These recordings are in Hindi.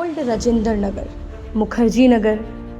ओल्ड राजेंद्र नगर, मुखर्जी नगर,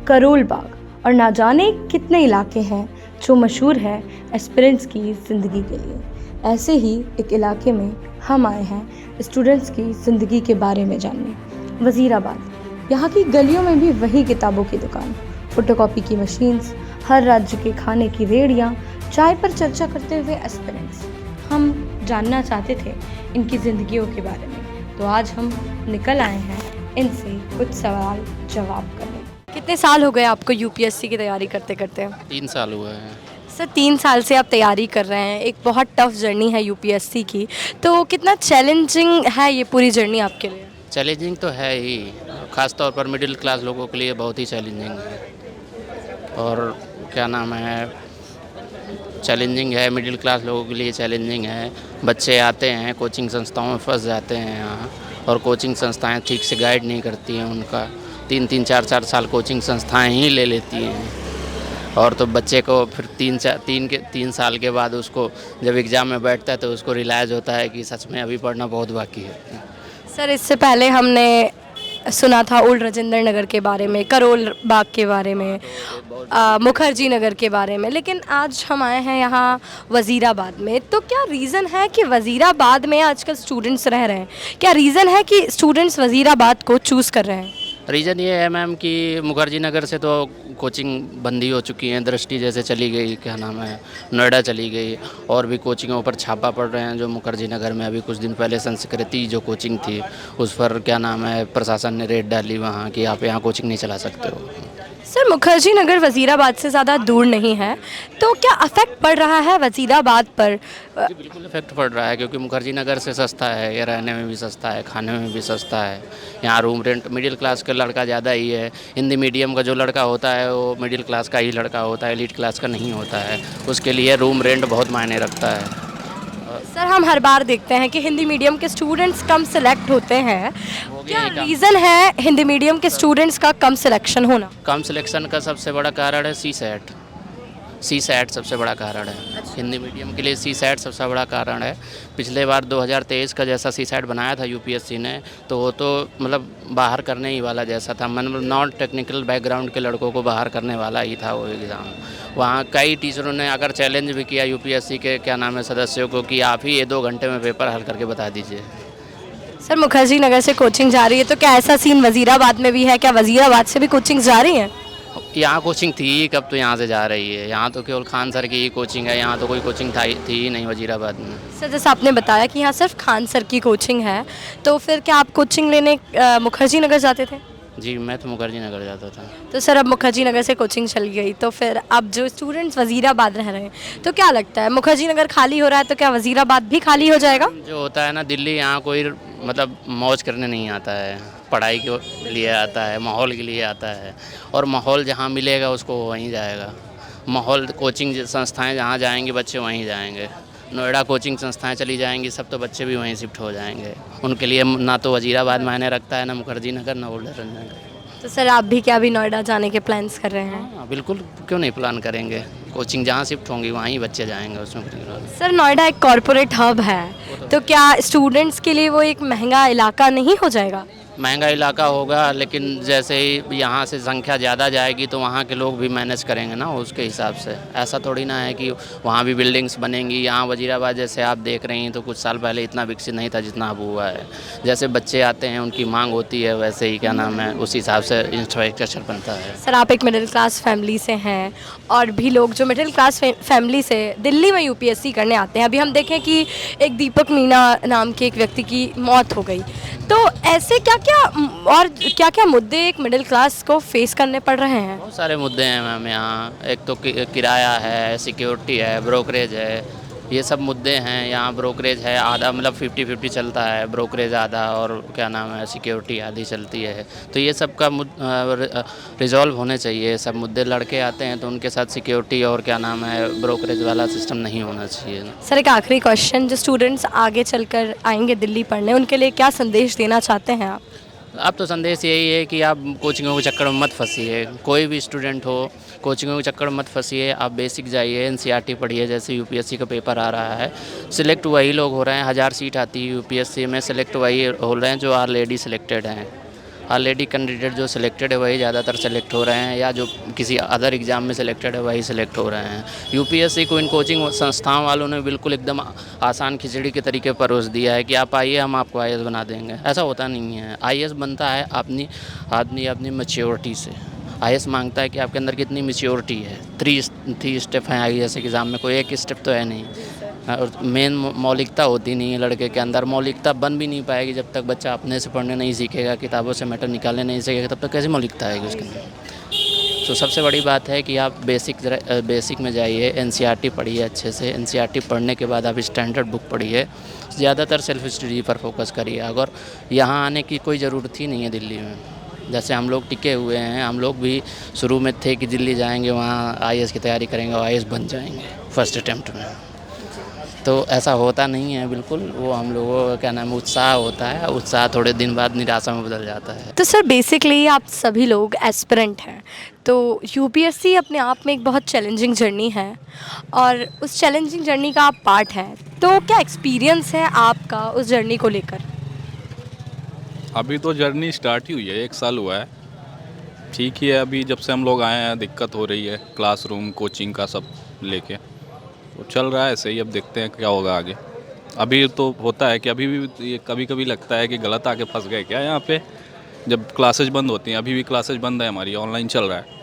करोल बाग और ना जाने कितने इलाके हैं जो मशहूर है एस्पिरेंट्स की ज़िंदगी के लिए। ऐसे ही एक इलाके में हम आए हैं स्टूडेंट्स की ज़िंदगी के बारे में जानने। वज़ीराबाद, यहाँ की गलियों में भी वही किताबों की दुकान, फोटोकॉपी की मशीन्स, हर राज्य के खाने की रेहड़ियाँ, चाय पर चर्चा करते हुए एस्पिरेंट्स। हम जानना चाहते थे इनकी ज़िंदगियों के बारे में, तो आज हम निकल आए हैं इनसे कुछ सवाल जवाब करने। कितने साल हो गए आपको यूपीएससी की तैयारी करते करते? 3 साल हुए हैं। सर 3 साल से आप तैयारी कर रहे हैं, एक बहुत टफ जर्नी है यूपीएससी की, तो कितना चैलेंजिंग है ये पूरी जर्नी आपके लिए? चैलेंजिंग तो है ही, ख़ास तौर पर मिडिल क्लास लोगों के लिए बहुत ही चैलेंजिंग है। और क्या नाम है, चैलेंजिंग है, मिडिल क्लास लोगों के लिए चैलेंजिंग है। बच्चे आते हैं कोचिंग संस्थाओं में फंस जाते हैं यहाँ, और कोचिंग संस्थाएं ठीक से गाइड नहीं करती हैं उनका। 3-3 4-4 साल कोचिंग संस्थाएं ही ले लेती हैं, और तो बच्चे को फिर 3 साल के बाद उसको जब एग्ज़ाम में बैठता है तो उसको रियलाइज़ होता है कि सच में अभी पढ़ना बहुत बाकी है। सर इससे पहले हमने सुना था ओल्ड राजेंद्र नगर के बारे में, करोल बाग के बारे में, मुखर्जी नगर के बारे में, लेकिन आज हम आए हैं यहाँ वज़ीराबाद में। तो क्या रीज़न है कि वज़ीराबाद में आजकल स्टूडेंट्स रह रहे हैं? क्या रीज़न है कि स्टूडेंट्स वज़ीराबाद को चूज़ कर रहे हैं? रीज़न ये है मैम कि मुखर्जी नगर से तो कोचिंग बंदी हो चुकी है, दृष्टि जैसे चली गई, क्या नाम है, नोएडा चली गई, और भी कोचिंगों पर छापा पड़ रहे हैं। जो मुखर्जी नगर में अभी कुछ दिन पहले संस्कृति जो कोचिंग थी उस पर क्या नाम है, प्रशासन ने रेड डाली वहाँ कि आप यहाँ कोचिंग नहीं चला सकते हो। सर मुखर्जी नगर वज़ीराबाद से ज़्यादा दूर नहीं है, तो क्या अफेक्ट पड़ रहा है वज़ीराबाद पर? जी बिल्कुल इफेक्ट पड़ रहा है, क्योंकि मुखर्जी नगर से सस्ता है, ये रहने में भी सस्ता है, खाने में भी सस्ता है। यहाँ रूम रेंट मिडिल क्लास का लड़का ज़्यादा ही है। हिंदी मीडियम का जो लड़का होता है वो मिडिल क्लास का ही लड़का होता है, एलीट क्लास का नहीं होता है। उसके लिए रूम रेंट बहुत मायने रखता है। सर हम हर बार देखते हैं कि हिंदी मीडियम के स्टूडेंट्स कम सेलेक्ट होते हैं, क्या यही काम- रीज़न है हिंदी मीडियम के स्टूडेंट्स का कम सिलेक्शन होना? कम सिलेक्शन का सबसे बड़ा कारण है सी सैट सबसे बड़ा कारण है। हिंदी मीडियम के लिए सी सैट सबसे बड़ा कारण है। पिछले बार 2023 का जैसा सी सैट बनाया था यूपीएससी ने, तो वो तो मतलब बाहर करने ही वाला जैसा था, मतलब नॉन टेक्निकल बैकग्राउंड के लड़कों को बाहर करने वाला ही था वो एग्ज़ाम। वहाँ कई टीचरों ने अगर चैलेंज भी किया यूपीएससी के क्या नाम है सदस्यों को कि आप ही ये 2 घंटे में पेपर हल करके बता दीजिए। सर मुखर्जी नगर से कोचिंग जा रही है, तो क्या ऐसा सीन वज़ीराबाद में भी है? क्या वज़ीराबाद से भी कोचिंग जा रही हैं? यहाँ कोचिंग थी कब, तो यहाँ से जा रही है। यहाँ तो केवल खान सर की ही कोचिंग है, यहाँ तो कोई कोचिंग थी ही नहीं वज़ीराबाद में। सर जैसे आपने बताया कि यहाँ सिर्फ खान सर की कोचिंग है, तो फिर क्या आप कोचिंग लेने मुखर्जी नगर जाते थे? जी मैं तो मुखर्जी नगर जाता था। तो सर अब मुखर्जी नगर से कोचिंग चली गई, तो फिर अब जो स्टूडेंट्स वज़ीराबाद रह रहे हैं, तो क्या लगता है मुखर्जी नगर खाली हो रहा है, तो क्या वज़ीराबाद भी खाली हो जाएगा? जो होता है ना, दिल्ली यहाँ कोई मतलब मौज करने नहीं आता है, पढ़ाई के लिए आता है, माहौल के लिए आता है, और माहौल जहाँ मिलेगा उसको वहीं जाएगा। माहौल कोचिंग संस्थाएं जहाँ जाएंगे बच्चे वहीं जाएंगे। नोएडा कोचिंग संस्थाएं चली जाएंगी सब, तो बच्चे भी वहीं शिफ्ट हो जाएंगे। उनके लिए ना तो वज़ीराबाद मायने रखता है, ना मुखर्जी नगर, ना ओल्ड नगर। तो सर आप भी क्या अभी नोएडा जाने के प्लान्स कर रहे हैं? हाँ बिल्कुल, क्यों नहीं प्लान करेंगे। कोचिंग जहाँ शिफ्ट होंगी वहाँ ही बच्चे जाएंगे उसमें। सर नोएडा एक कॉरपोरेट हब है, तो क्या स्टूडेंट्स के लिए वो एक महंगा इलाका नहीं हो जाएगा? महंगा इलाका होगा, लेकिन जैसे ही यहाँ से संख्या ज़्यादा जाएगी तो वहाँ के लोग भी मैनेज करेंगे ना उसके हिसाब से। ऐसा थोड़ी ना है कि वहाँ भी बिल्डिंग्स बनेंगी। यहाँ वज़ीराबाद जैसे आप देख रही हैं तो कुछ साल पहले इतना विकसित नहीं था जितना अब हुआ है। जैसे बच्चे आते हैं उनकी मांग होती है, वैसे ही क्या नाम है उस हिसाब से इंफ्रास्ट्रक्चर बनता है। सर आप एक मिडिल क्लास फैमिली से हैं, और भी लोग जो मिडिल क्लास फैमिली से दिल्ली में यूपीएससी करने आते हैं, अभी हम देखें कि एक दीपक मीना नाम के एक व्यक्ति की मौत हो गई, तो ऐसे क्या क्या मुद्दे एक मिडिल क्लास को फेस करने पड़ रहे हैं? बहुत सारे मुद्दे हैं मैम यहाँ। एक तो किराया है, सिक्योरिटी है, ब्रोकरेज है, ये सब मुद्दे हैं। यहाँ ब्रोकरेज है आधा, मतलब 50-50 चलता है, ब्रोकरेज आधा और क्या नाम है सिक्योरिटी आधी चलती है। तो ये सब का रिजॉल्व होने चाहिए सब मुद्दे। लड़के आते हैं तो उनके साथ सिक्योरिटी और क्या नाम है ब्रोकरेज वाला सिस्टम नहीं होना चाहिए। सर एक आखिरी क्वेश्चन, जो स्टूडेंट्स आगे चलकर आएंगे दिल्ली पढ़ने, उनके लिए क्या संदेश देना चाहते हैं आप? अब तो संदेश यही है कि आप कोचिंगों के चक्कर में मत फंसिए। कोई भी स्टूडेंट हो, कोचिंगों के चक्कर में मत फंसिए। आप बेसिक जाइए, एनसीईआरटी पढ़िए। जैसे यूपीएससी का पेपर आ रहा है, सिलेक्ट वही लोग हो रहे हैं। 1000 सीट आती है यूपीएससी में, सिलेक्ट वही हो रहे हैं जो ऑलरेडी सिलेक्टेड हैं। ऑलरेडी कैंडिडेट जो सिलेक्टेड है वही ज़्यादातर सेलेक्ट हो रहे हैं, या जो किसी अदर एग्ज़ाम में सिलेक्टेड है वही सिलेक्ट हो रहे हैं। यूपीएससी को इन कोचिंग संस्थाओं वालों ने बिल्कुल एकदम आसान खिचड़ी के तरीके परोस दिया है कि आप आइए, हम आपको आईएएस बना देंगे। ऐसा होता नहीं है। आईएएस बनता है अपनी आदमी अपनी मैच्योरिटी से। आईएएस मांगता है कि आपके अंदर कितनी मैच्योरिटी है। थ्री स्टेप हैं आईएएस एग्ज़ाम में, कोई एक स्टेप तो है नहीं। और मेन मौलिकता होती नहीं है लड़के के अंदर। मौलिकता बन भी नहीं पाएगी जब तक बच्चा अपने से पढ़ने नहीं सीखेगा, किताबों से मैटर निकालने नहीं सीखेगा, तब तक कैसे मौलिकता आएगी उसके अंदर। तो सबसे बड़ी बात है कि आप बेसिक में जाइए, एनसीईआरटी पढ़िए अच्छे से। एनसीईआरटी पढ़ने के बाद आप स्टैंडर्ड बुक पढ़िए, ज़्यादातर सेल्फ स्टडी पर फोकस करिए। अगर यहाँ आने की कोई ज़रूरत ही नहीं है दिल्ली में। जैसे हम लोग टिके हुए हैं, हम लोग भी शुरू में थे कि दिल्ली जाएंगे, वहाँ आईएएस की तैयारी करेंगे और आईएएस बन जाएंगे फर्स्ट अटैम्प्ट में। तो ऐसा होता नहीं है बिल्कुल। वो हम लोगों का क्या नाम है, उत्साह होता है। उत्साह थोड़े दिन बाद निराशा में बदल जाता है। तो सर बेसिकली आप सभी लोग एस्पिरेंट हैं, तो यूपीएससी अपने आप में एक बहुत चैलेंजिंग जर्नी है और उस चैलेंजिंग जर्नी का आप पार्ट हैं। तो क्या एक्सपीरियंस है आपका उस जर्नी को लेकर? अभी तो जर्नी स्टार्ट ही हुई है, 1 साल हुआ है। ठीक ही है, अभी जब से हम लोग आए हैं दिक्कत हो रही है, क्लासरूम कोचिंग का सब लेके तो चल रहा है ऐसे ही। अब देखते हैं क्या होगा आगे। अभी तो होता है कि अभी भी ये कभी कभी लगता है कि गलत आके फंस गए क्या यहाँ पे, जब क्लासेज बंद होती हैं। अभी भी क्लासेज बंद है, हमारी ऑनलाइन चल रहा है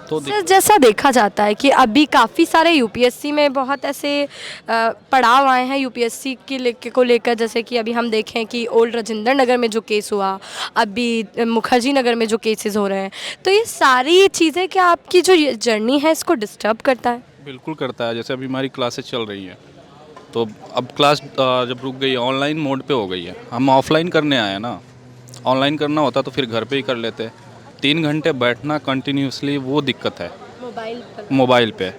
तो सर जैसा देखा जाता है कि अभी काफ़ी सारे यूपीएससी में बहुत ऐसे पड़ाव आए हैं यूपीएससी को लेकर, जैसे कि अभी हम देखें कि ओल्ड राजेंद्र नगर में जो केस हुआ, अभी मुखर्जी नगर में जो केसेस हो रहे हैं, तो ये सारी चीज़ें क्या आपकी जो ये जर्नी है इसको डिस्टर्ब करता है? बिल्कुल करता है। जैसे अभी हमारी क्लासेज चल रही हैं तो अब क्लास जब रुक गई है, ऑनलाइन मोड पे हो गई है। हम ऑफलाइन करने आए हैं ना, ऑनलाइन करना होता तो फिर घर पे ही कर लेते। 3 घंटे बैठना कंटिन्यूसली, वो दिक्कत है मोबाइल पे।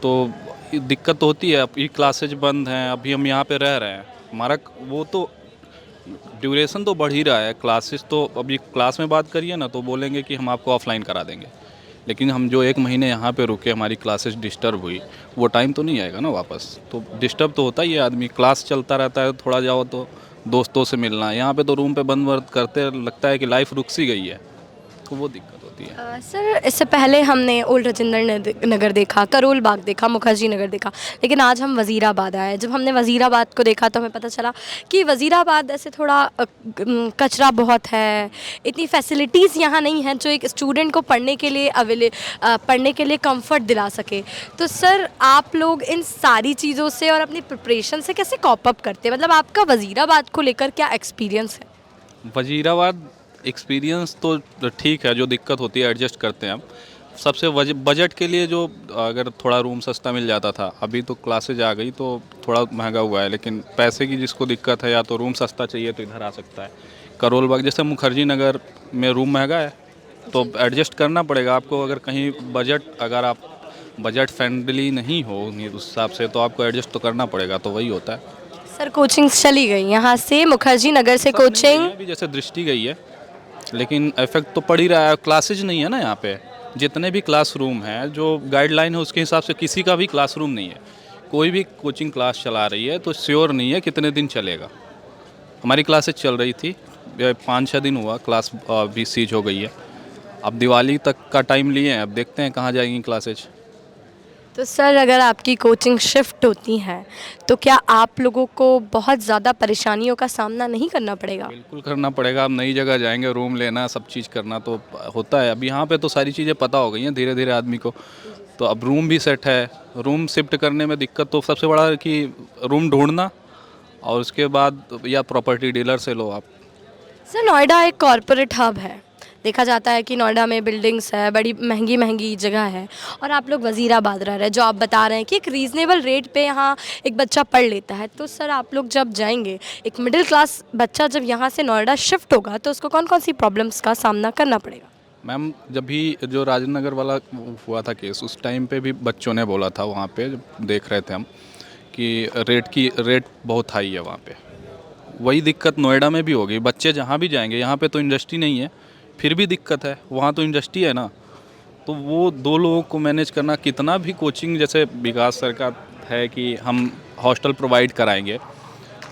तो दिक्कत तो होती है। अभी क्लासेज बंद हैं, अभी हम यहाँ पे रह रहे हैं, हमारा वो तो ड्यूरेशन तो बढ़ ही रहा है। क्लासेस तो अभी क्लास में बात करिए ना तो बोलेंगे कि हम आपको ऑफलाइन करा देंगे, लेकिन हम जो 1 महीने यहाँ पे रुके, हमारी क्लासेस डिस्टर्ब हुई, वो टाइम तो नहीं आएगा ना वापस। तो डिस्टर्ब तो होता ही है आदमी। क्लास चलता रहता है, थोड़ा जाओ तो दोस्तों से मिलना, यहाँ पे तो रूम पे बंद करते लगता है कि लाइफ रुक सी गई है, तो वो दिक्कत होती है। सर इससे पहले हमने ओल्ड राजेंद्र नगर देखा, करोल बाग देखा, मुखर्जी नगर देखा, लेकिन आज हम वज़ीराबाद आए। जब हमने वज़ीराबाद को देखा तो हमें पता चला कि वज़ीराबाद ऐसे थोड़ा कचरा बहुत है, इतनी फैसिलिटीज़ यहाँ नहीं हैं जो एक स्टूडेंट को पढ़ने के लिए कंफर्ट दिला सके। तो सर आप लोग इन सारी चीज़ों से और अपनी प्रिपरेशन से कैसे कॉप अप करते हैं? मतलब आपका वज़ीराबाद को लेकर क्या एक्सपीरियंस है? वज़ीराबाद एक्सपीरियंस तो ठीक है, जो दिक्कत होती है एडजस्ट करते हैं हम। सबसे बजट के लिए जो अगर थोड़ा रूम सस्ता मिल जाता था, अभी तो क्लासेज आ गई तो थोड़ा महंगा हुआ है, लेकिन पैसे की जिसको दिक्कत है या तो रूम सस्ता चाहिए तो इधर आ सकता है। करोल बाग जैसे मुखर्जी नगर में रूम महंगा है तो एडजस्ट करना पड़ेगा आपको। अगर कहीं अगर आप बजट फ्रेंडली नहीं हो उस हिसाब से तो आपको एडजस्ट तो करना पड़ेगा, तो वही होता है। सर कोचिंग चली गई यहाँ से, मुखर्जी नगर से कोचिंग अभी जैसे दृष्टि गई है, लेकिन इफेक्ट तो पड़ ही रहा है। क्लासेज नहीं है ना यहाँ पे। जितने भी क्लासरूम हैं, जो गाइडलाइन है उसके हिसाब से किसी का भी क्लासरूम नहीं है। कोई भी कोचिंग क्लास चला रही है तो श्योर नहीं है कितने दिन चलेगा। हमारी क्लासेज चल रही थी, 5-6 दिन हुआ, क्लास भी सीज हो गई है। अब दिवाली तक का टाइम लिए हैं, अब देखते हैं कहाँ जाएंगी क्लासेज। तो सर अगर आपकी कोचिंग शिफ्ट होती हैं तो क्या आप लोगों को बहुत ज़्यादा परेशानियों का सामना नहीं करना पड़ेगा? बिल्कुल करना पड़ेगा। अब नई जगह जाएंगे, रूम लेना, सब चीज़ करना तो होता है। अब यहाँ पे तो सारी चीज़ें पता हो गई हैं धीरे धीरे आदमी को। तो अब रूम भी सेट है। रूम शिफ्ट करने में दिक्कत तो सबसे बड़ा है कि रूम ढूंढना, और उसके बाद या प्रॉपर्टी डीलर से लो आप। सर नोएडा एक कॉरपोरेट हब है, देखा जाता है कि नोएडा में बिल्डिंग्स है, बड़ी महंगी महंगी जगह है, और आप लोग वज़ीराबाद रह रहे हैं, जो आप बता रहे हैं कि एक रीज़नेबल रेट पे यहाँ एक बच्चा पढ़ लेता है। तो सर आप लोग जब जाएंगे, एक मिडिल क्लास बच्चा जब यहाँ से नोएडा शिफ्ट होगा तो उसको कौन कौन सी प्रॉब्लम्स का सामना करना पड़ेगा? मैम, जब भी जो राजेंद्र नगर वाला हुआ था केस, उस टाइम पे भी बच्चों ने बोला था, वहाँ पे जब देख रहे थे हम, कि रेट बहुत हाई है वहाँ पे। वही दिक्कत नोएडा में भी होगी। बच्चे जहाँ भी जाएंगे, यहाँ पे तो इंडस्ट्री नहीं है, फिर भी दिक्कत है। वहाँ तो इंडस्ट्री है ना, तो वो 2 लोगों को मैनेज करना। कितना भी कोचिंग, जैसे विकास सर का है कि हम हॉस्टल प्रोवाइड कराएंगे,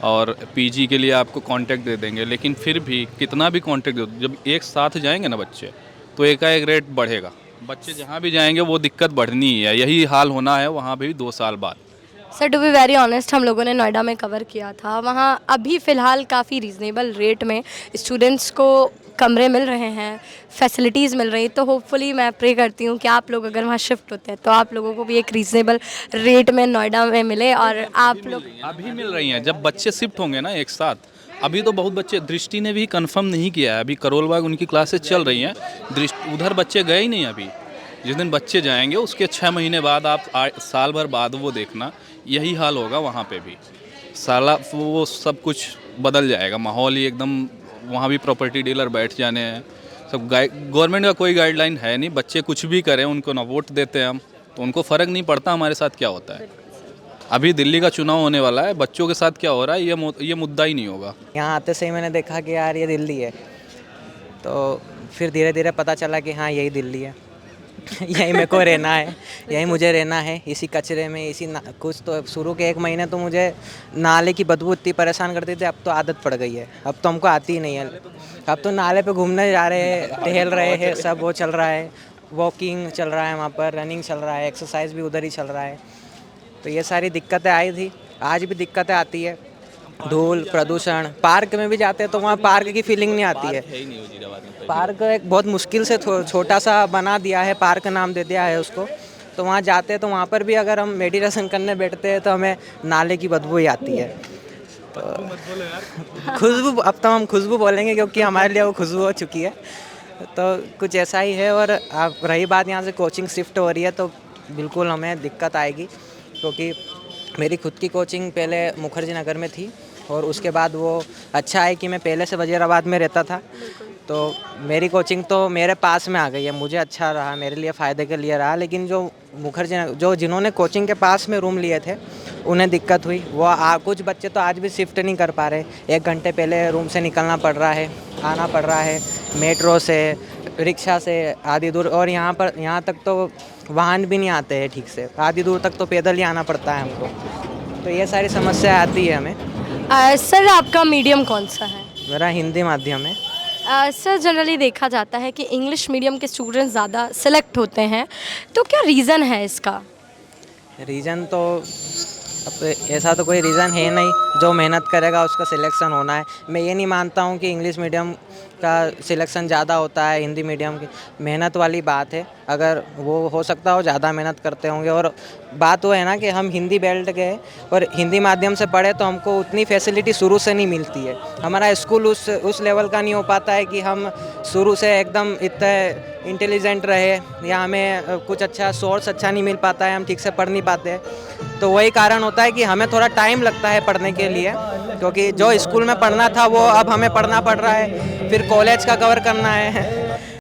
और पीजी के लिए आपको कांटेक्ट दे देंगे, लेकिन फिर भी कितना भी कांटेक्ट दो, जब एक साथ जाएंगे ना बच्चे तो एकाएक रेट बढ़ेगा। बच्चे जहाँ भी जाएंगे वो दिक्कत बढ़नी ही है, यही हाल होना है वहाँ भी 2 साल बाद। Sir to be very honest, हम लोगों ने नोएडा में कवर किया था, वहाँ अभी फ़िलहाल काफ़ी रीज़नेबल रेट में स्टूडेंट्स को कमरे मिल रहे हैं, फैसिलिटीज़ मिल रही। तो होपफुली मैं प्रे करती हूँ कि आप लोग अगर वहाँ शिफ्ट होते हैं तो आप लोगों को भी एक रीज़नेबल रेट में नोएडा में मिले और आप लोग अभी मिल रही हैं। जब बच्चे शिफ्ट होंगे ना एक साथ, अभी तो बहुत बच्चे, दृष्टि ने भी कंफर्म नहीं किया है, अभी करोल बाग उनकी क्लासेस चल रही हैं, दृष्टि उधर बच्चे गए ही नहीं अभी। जिस दिन बच्चे जाएंगे उसके 6 महीने बाद, आप साल भर बाद वो देखना, यही हाल होगा वहाँ पे भी। साला वो सब कुछ बदल जाएगा, माहौल ही एकदम, वहाँ भी प्रॉपर्टी डीलर बैठ जाने हैं सब। गवर्नमेंट का कोई गाइडलाइन है नहीं, बच्चे कुछ भी करें, उनको ना वोट देते हैं हम, तो उनको फ़र्क नहीं पड़ता हमारे साथ क्या होता है। अभी दिल्ली का चुनाव होने वाला है, बच्चों के साथ क्या हो रहा है ये मुद्दा ही नहीं होगा। यहाँ आते से ही मैंने देखा कि यार ये दिल्ली है, तो फिर धीरे धीरे पता चला कि हाँ यही दिल्ली है। यहीं मेरे को रहना है, यहीं मुझे रहना है, इसी कचरे में, कुछ तो शुरू के 1 महीने तो मुझे नाले की बदबू इतनी परेशान करती थी, अब तो आदत पड़ गई है, अब तो हमको आती ही नहीं है। अब तो नाले पे घूमने जा रहे हैं, टहल रहे हैं, सब वो चल रहा है, वॉकिंग चल रहा है वहाँ पर, रनिंग चल रहा है, एक्सरसाइज भी उधर ही चल रहा है। तो ये सारी दिक्कतें आई थी, आज भी दिक्कतें आती है, धूल प्रदूषण। पार्क में भी जाते हैं तो वहाँ पार्क की फीलिंग नहीं आती है। पार्क एक बहुत मुश्किल से छोटा सा बना दिया है, पार्क नाम दे दिया है उसको, तो वहाँ जाते हैं तो वहाँ पर भी अगर हम मेडिटेशन करने बैठते हैं तो हमें नाले की बदबू ही आती है। तो खुशबू, अब तो हम खुशबू बोलेंगे क्योंकि हमारे लिए वो खुशबू हो चुकी है। तो कुछ ऐसा ही है। और अब रही बात यहाँ से कोचिंग शिफ्ट हो रही है तो बिल्कुल हमें दिक्कत आएगी, क्योंकि मेरी खुद की कोचिंग पहले मुखर्जी नगर में थी और उसके बाद वो अच्छा है कि मैं पहले से वजीराबाद में रहता था, तो मेरी कोचिंग तो मेरे पास में आ गई है, मुझे अच्छा रहा, मेरे लिए फ़ायदे के लिए रहा। लेकिन जो जिन्होंने कोचिंग के पास में रूम लिए थे उन्हें दिक्कत हुई। वो कुछ बच्चे तो आज भी शिफ्ट नहीं कर पा रहे, 1 घंटे पहले रूम से निकलना पड़ रहा है, आना पड़ रहा है मेट्रो से, रिक्शा से आधी दूर। और यहाँ तक तो वाहन भी नहीं आते हैं ठीक से, आधी दूर तक तो पैदल ही आना पड़ता है हमको। तो ये सारी समस्या आती है हमें। सर आपका मीडियम कौन सा है? मेरा हिंदी माध्यम है। सर जनरली देखा जाता है कि इंग्लिश मीडियम के स्टूडेंट्स ज़्यादा सेलेक्ट होते हैं, तो क्या रीज़न है इसका? रीज़न तो अब ऐसा तो कोई रीज़न है नहीं, जो मेहनत करेगा उसका सिलेक्शन होना है। मैं ये नहीं मानता हूँ कि इंग्लिश मीडियम का सिलेक्शन ज़्यादा होता है, हिंदी मीडियम की मेहनत वाली बात है। अगर वो हो सकता हो ज़्यादा मेहनत करते होंगे, और बात वो है ना कि हम हिंदी बेल्ट गए और हिंदी माध्यम से पढ़े तो हमको उतनी फैसिलिटी शुरू से नहीं मिलती है। हमारा स्कूल उस लेवल का नहीं हो पाता है कि हम शुरू से एकदम इतने इंटेलिजेंट रहे, या हमें कुछ अच्छा सोर्स अच्छा नहीं मिल पाता है, हम ठीक से पढ़ नहीं पाते। तो वही कारण होता है कि हमें थोड़ा टाइम लगता है पढ़ने के लिए, क्योंकि जो स्कूल में पढ़ना था वो अब हमें पढ़ना पड़ रहा है, फिर कॉलेज का कवर करना है,